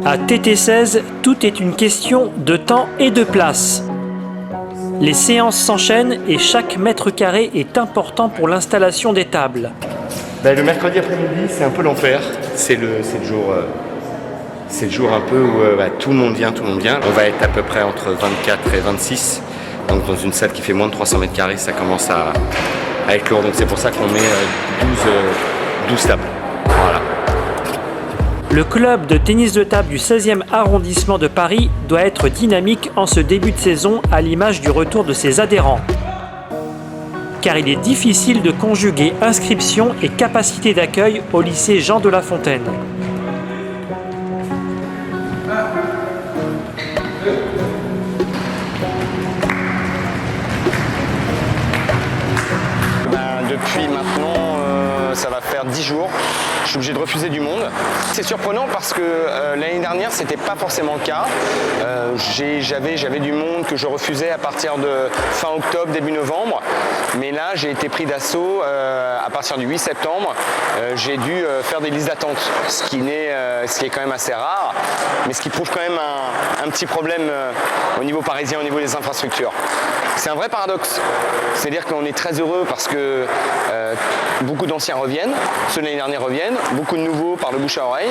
À TT16, tout est une question de temps et de place. Les séances s'enchaînent et chaque mètre carré est important pour l'installation des tables. Le mercredi après-midi, c'est un peu l'enfer. C'est le jour un peu où tout le monde vient. On va être à peu près entre 24 et 26. Donc dans une salle qui fait moins de 300 mètres carrés, ça commence à être lourd. Donc c'est pour ça qu'on met 12 tables. Voilà. Le club de tennis de table du 16e arrondissement de Paris doit être dynamique en ce début de saison à l'image du retour de ses adhérents. Car il est difficile de conjuguer inscription et capacité d'accueil au lycée Jean de La Fontaine. Depuis maintenant, ça va faire 10 jours. Je suis obligé de refuser du monde. C'est surprenant parce que l'année dernière, c'était pas forcément le cas. J'avais du monde que je refusais à partir de fin octobre, début novembre. Mais là, j'ai été pris d'assaut à partir du 8 septembre. J'ai dû faire des listes d'attente, ce qui est quand même assez rare, mais ce qui prouve quand même un petit problème au niveau parisien, au niveau des infrastructures. C'est un vrai paradoxe. C'est-à-dire qu'on est très heureux parce que beaucoup d'anciens reviennent, ceux de l'année dernière reviennent, beaucoup de nouveaux par le bouche à oreille,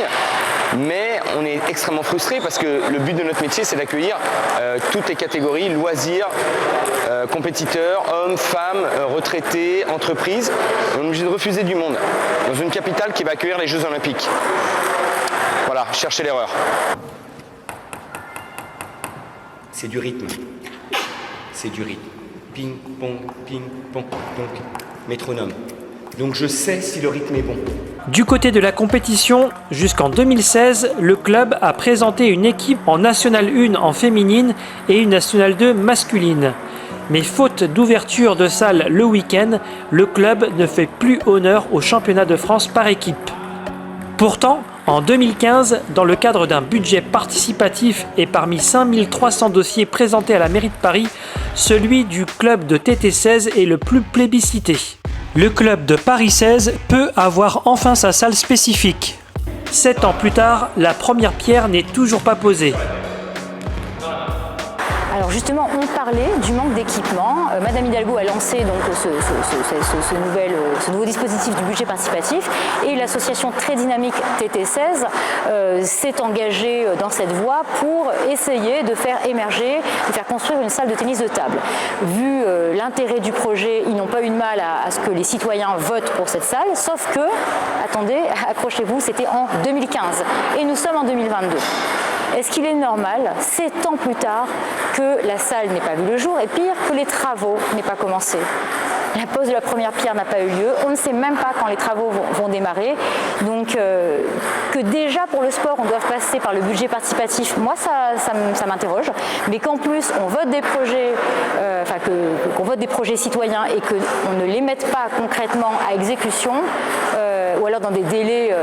mais on est extrêmement frustrés parce que le but de notre métier, c'est d'accueillir toutes les catégories, loisirs, compétiteurs, hommes, femmes, retraités, entreprises. On est obligé de refuser du monde dans une capitale qui va accueillir les Jeux Olympiques. Voilà, cherchez l'erreur. C'est du rythme. C'est du rythme. Ping, pong, donc métronome. Donc je sais si le rythme est bon. Du côté de la compétition, jusqu'en 2016, le club a présenté une équipe en National 1 en féminine et une National 2 masculine. Mais faute d'ouverture de salle le week-end, le club ne fait plus honneur au championnat de France par équipe. Pourtant, en 2015, dans le cadre d'un budget participatif et parmi 5300 dossiers présentés à la mairie de Paris, celui du club de TT16 est le plus plébiscité. Le club de Paris 16 peut avoir enfin sa salle spécifique. 7 ans plus tard, la première pierre n'est toujours pas posée. Alors justement, on parlait du manque d'équipement. Madame Hidalgo a lancé donc ce nouveau dispositif du budget participatif et l'association très dynamique TT16 s'est engagée dans cette voie pour essayer de faire émerger, de faire construire une salle de tennis de table. Vu l'intérêt du projet, ils n'ont pas eu de mal à ce que les citoyens votent pour cette salle, sauf que, attendez, accrochez-vous, c'était en 2015 et nous sommes en 2022. Est-ce qu'il est normal, 7 ans plus tard, que la salle n'ait pas vu le jour et pire, que les travaux n'aient pas commencé? La pose de la première pierre n'a pas eu lieu, on ne sait même pas quand les travaux vont démarrer. Donc que déjà pour le sport on doit passer par le budget participatif, moi ça m'interroge. Mais qu'en plus on vote des projets, qu'on vote des projets citoyens et qu'on ne les mette pas concrètement à exécution, ou alors dans des délais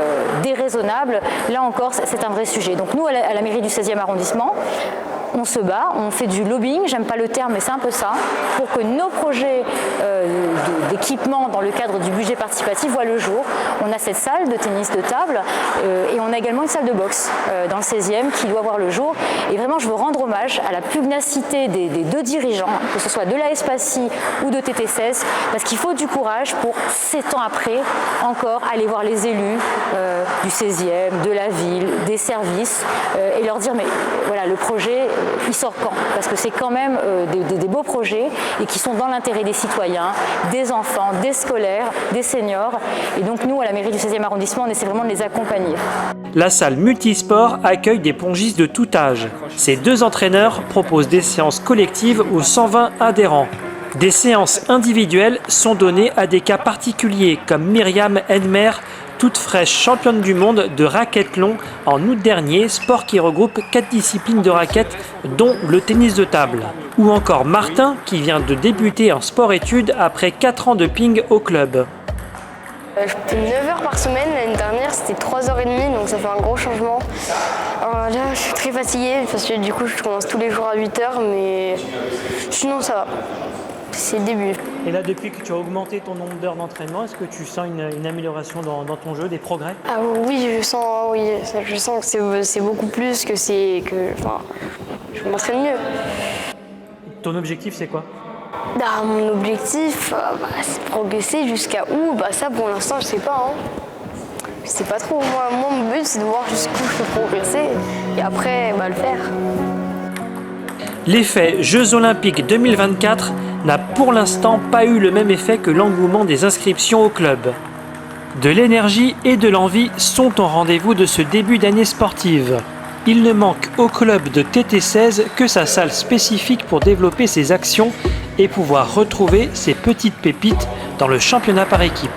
déraisonnables, là encore c'est un vrai sujet. Donc nous à la mairie du 16e arrondissement, on se bat, on fait du lobbying, j'aime pas le terme mais c'est un peu ça, pour que nos projets d'équipement dans le cadre du budget participatif voient le jour. On a cette salle de tennis de table et on a également une salle de boxe dans le 16e qui doit voir le jour. Et vraiment je veux rendre hommage à la pugnacité des deux dirigeants, que ce soit de la Espacie ou de TT16, parce qu'il faut du courage pour 7 ans après encore aller voir les élus du 16e, de la ville, des services et leur dire mais voilà le projet il sort quand? Parce que c'est quand même des beaux projets et qui sont dans l'intérêt des citoyens, des enfants, des scolaires, des seniors. Et donc nous, à la mairie du 16e arrondissement, on essaie vraiment de les accompagner. La salle multisport accueille des pongistes de tout âge. Ces deux entraîneurs proposent des séances collectives aux 120 adhérents. Des séances individuelles sont données à des cas particuliers comme Myriam Henmer, toute fraîche championne du monde de raquethlon en août dernier, sport qui regroupe 4 disciplines de raquettes dont le tennis de table. Ou encore Martin qui vient de débuter en sport-études après 4 ans de ping au club. J'étais 9 heures par semaine, l'année dernière c'était 3h30 donc ça fait un gros changement. Alors là je suis très fatiguée parce que du coup je commence tous les jours à 8h mais sinon ça va. c'est le début. Et là, depuis que tu as augmenté ton nombre d'heures d'entraînement, est-ce que tu sens une amélioration dans ton jeu, des progrès? Ah oui, je sens que c'est beaucoup plus enfin, je m'entraîne mieux. Ton objectif, c'est quoi? Mon objectif, c'est progresser jusqu'à où? Ça, pour l'instant, je sais pas. Je sais pas trop. Moi, mon but, c'est de voir jusqu'où je peux progresser et après, le faire. L'effet Jeux Olympiques 2024 n'a pour l'instant pas eu le même effet que l'engouement des inscriptions au club. De l'énergie et de l'envie sont au rendez-vous de ce début d'année sportive. Il ne manque au club de TT16 que sa salle spécifique pour développer ses actions et pouvoir retrouver ses petites pépites dans le championnat par équipe.